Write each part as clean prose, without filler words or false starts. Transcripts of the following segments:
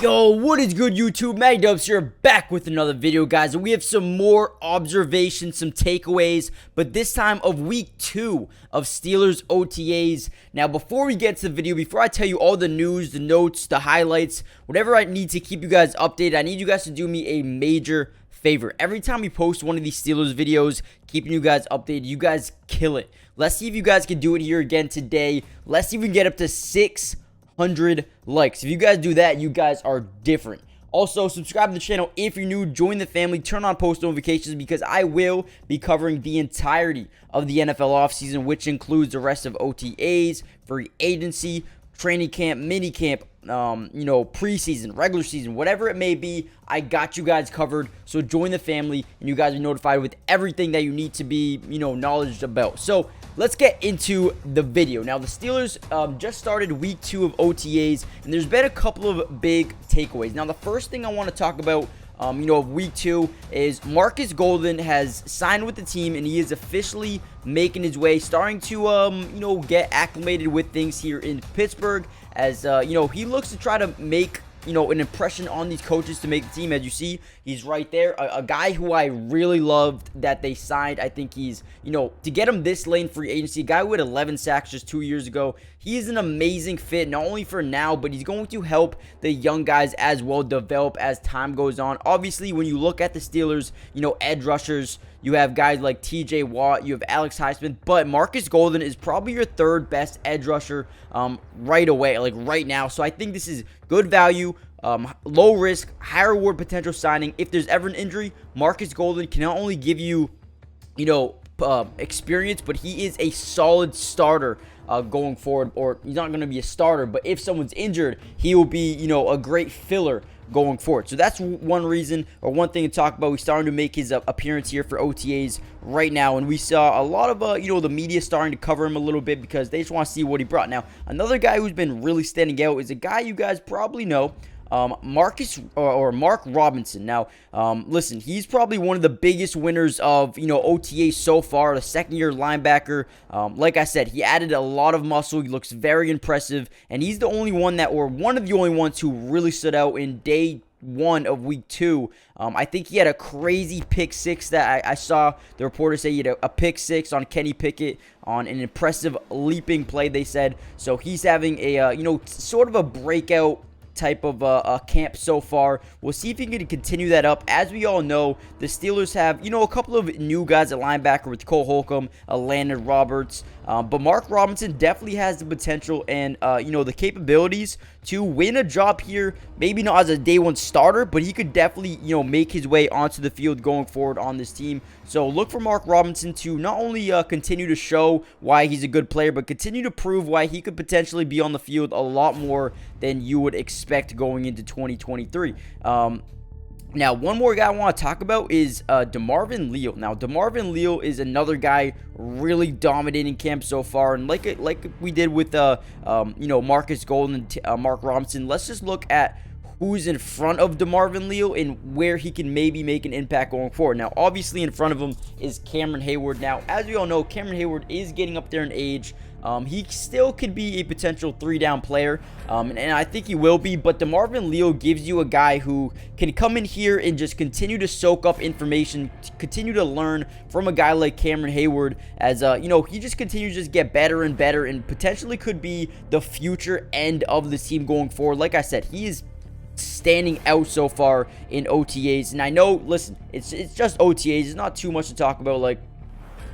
Yo, what is good, YouTube? Mag Dubs here, back with another video, guys, and we have some more observations, some takeaways, but this time of week 2 of Steelers OTAs. Now, before we get to the video, before I tell you all the news, the notes, the highlights, whatever I need to keep you guys updated, I need you guys to do me a major favor. Every time we post one of these Steelers videos, keeping you guys updated, you guys kill it. Let's see if you guys can do it here again today. Let's see if we can get up to 600 likes. If you guys do that, you guys are different. Also, subscribe to the channel if you're new. Join the family. Turn on post notifications because I will be covering the entirety of the NFL offseason, which includes the rest of OTAs, free agency, training camp, mini camp, preseason, regular season, whatever it may be. I got you guys covered. So join the family and you guys are notified with everything that you need to be, knowledgeable about. So let's get into the video. Now, the Steelers just started week 2 of OTAs, and there's been a couple of big takeaways. Now, the first thing I want to talk about, of week 2 is Marcus Golden has signed with the team, and he is officially making his way, starting to, get acclimated with things here in Pittsburgh, as, he looks to try to make an impression on these coaches to make the team. As you see, he's right there. A guy who I really loved that they signed. I think he's, to get him this late in free agency, a guy who had 11 sacks just 2 years ago. He is an amazing fit, not only for now, but he's going to help the young guys as well develop as time goes on. Obviously, when you look at the Steelers, edge rushers, you have guys like TJ Watt, you have Alex Highsmith, but Marcus Golden is probably your third best edge rusher right away, like right now. So I think this is good value, low risk, high reward potential signing. If there's ever an injury, Marcus Golden can not only give you, experience, but he is a solid starter going forward. Or he's not going to be a starter, but if someone's injured, he will be, a great filler going forward. So that's one reason, or one thing to talk about. He's starting to make his appearance here for OTAs right now, and we saw a lot of the media starting to cover him a little bit because they just want to see what he brought. Now, another guy who's been really standing out is a guy you guys probably know, Mark Robinson. Now, listen, he's probably one of the biggest winners of, OTA so far, the second-year linebacker. Like I said, he added a lot of muscle. He looks very impressive, and he's the only one or one of the only ones who really stood out in day 1 of week 2. I think he had a crazy pick 6 that I saw the reporter say he had a pick 6 on Kenny Pickett on an impressive leaping play, they said. So he's having a, sort of a breakout type of camp so far. We'll see if he can continue that up. As we all know, the Steelers have, a couple of new guys at linebacker with Cole Holcomb, Landon Roberts, but Mark Robinson definitely has the potential and, the capabilities to win a job here. Maybe not as a day 1 starter, but he could definitely, make his way onto the field going forward on this team. So look for Mark Robinson to not only continue to show why he's a good player, but continue to prove why he could potentially be on the field a lot more than you would expect going into 2023. Now, one more guy I want to talk about is DeMarvin Leal. Now, DeMarvin Leal is another guy really dominating camp so far, and like we did with Marcus Golden and Mark Robinson, let's just look at who's in front of DeMarvin Leal and where he can maybe make an impact going forward. Now, obviously, in front of him is Cameron Hayward. Now, as we all know, Cameron Hayward is getting up there in age. He still could be a potential 3-down player, and I think he will be, but DeMarvin Leal gives you a guy who can come in here and just continue to soak up information, continue to learn from a guy like Cameron Hayward, as, he just continues to just get better and better and potentially could be the future end of the team going forward. Like I said, he is standing out so far in OTAs, and I know, listen, it's just OTAs. It's not too much to talk about. Like,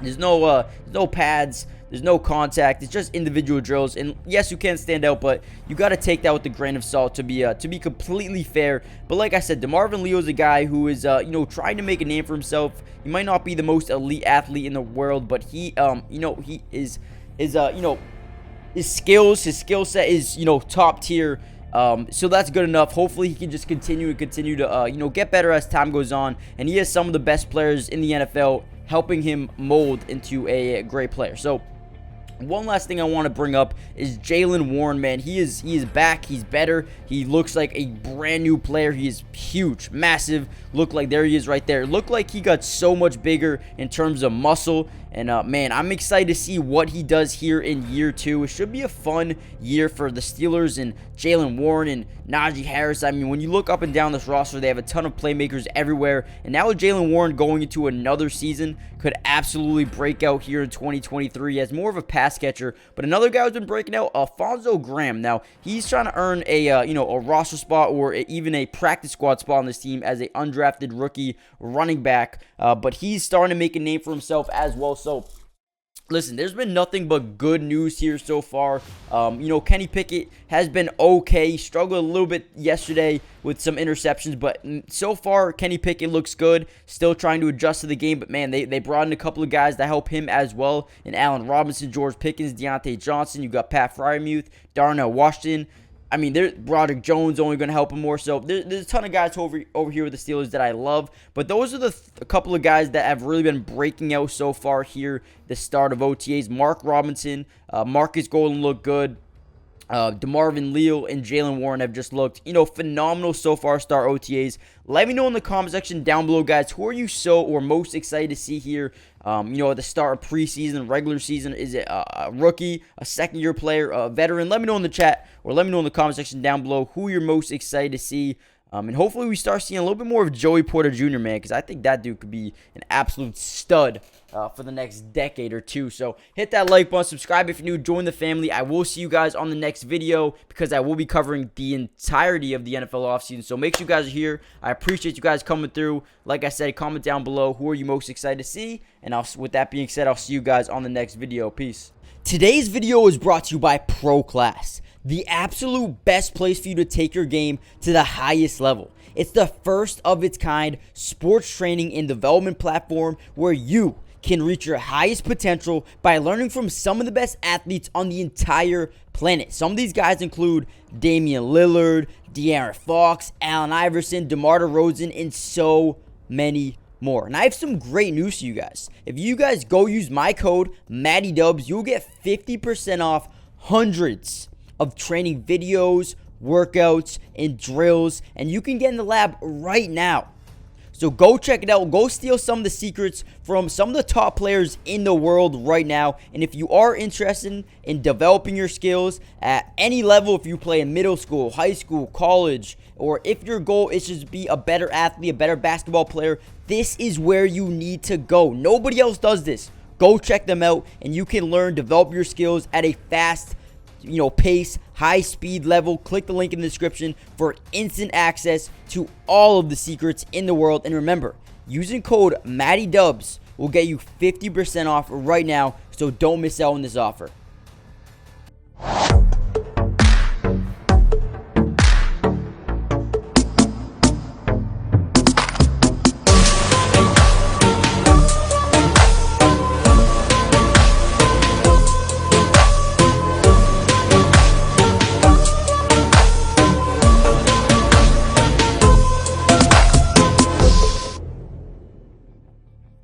there's no pads, there's no contact. It's just individual drills, and yes, you can stand out, but you got to take that with a grain of salt to be completely fair. But like I said, DeMarvin Leal is a guy who is trying to make a name for himself. He might not be the most elite athlete in the world, but he he is his skill set is top tier. So that's good enough. Hopefully he can just continue to get better as time goes on, and he has some of the best players in the NFL helping him mold into a great player. So one last thing I want to bring up is Jaylen Warren, man. He is back. He's better. He looks like a brand new player. He is huge, massive. Look like there he is right there. Looked like he got so much bigger in terms of muscle And man, I'm excited to see what he does here in year 2. It should be a fun year for the Steelers and Jaylen Warren and Najee Harris. I mean, when you look up and down this roster, they have a ton of playmakers everywhere. And now with Jaylen Warren going into another season, could absolutely break out here in 2023 as more of a pass catcher. But another guy who's been breaking out, Alfonso Graham. Now, he's trying to earn a a roster spot or even a practice squad spot on this team as a undrafted rookie running back. But he's starting to make a name for himself as well. So, listen, there's been nothing but good news here so far. Kenny Pickett has been okay. He struggled a little bit yesterday with some interceptions, but so far, Kenny Pickett looks good. Still trying to adjust to the game, but man, they brought in a couple of guys to help him as well. And Allen Robinson, George Pickens, Deontay Johnson. You got Pat Freiermuth, Darnell Washington. I mean, Broderick Jones only going to help him more. So there's a ton of guys over here with the Steelers that I love. But those are a couple of guys that have really been breaking out so far here, the start of OTAs. Mark Robinson, Marcus Golden looked good. DeMarvin Leal and Jaylen Warren have just looked, phenomenal so far, start OTAs. Let me know in the comment section down below, guys, who are you most excited to see here, at the start of preseason, regular season? Is it a rookie, a second-year player, a veteran? Let me know in the chat or let me know in the comment section down below who you're most excited to see. And hopefully we start seeing a little bit more of Joey Porter Jr., man, because I think that dude could be an absolute stud for the next decade or two. So hit that like button, subscribe if you're new, join the family. I will see you guys on the next video because I will be covering the entirety of the NFL offseason. So make sure you guys are here. I appreciate you guys coming through. Like I said, comment down below who are you most excited to see. And with that being said, I'll see you guys on the next video. Peace. Today's video is brought to you by Pro Class, the absolute best place for you to take your game to the highest level. It's the first of its kind sports training and development platform where you can reach your highest potential by learning from some of the best athletes on the entire planet. Some of these guys include Damian Lillard, De'Aaron Fox, Allen Iverson, DeMar DeRozan, and so many more. And I have some great news for you guys. If you guys go use my code MattyDubs, you'll get 50% off hundreds of training videos, workouts, and drills, and you can get in the lab right now. So go check it out. Go steal some of the secrets from some of the top players in the world right now. And if you are interested in developing your skills at any level, if you play in middle school, high school, college, or if your goal is just to be a better athlete, a better basketball player, this is where you need to go. Nobody else does this. Go check them out, and you can learn, develop your skills at a fast pace, high speed level. Click the link in the description for instant access to all of the secrets in the world. And remember, using code MattyDubs will get you 50% off right now, so don't miss out on this offer.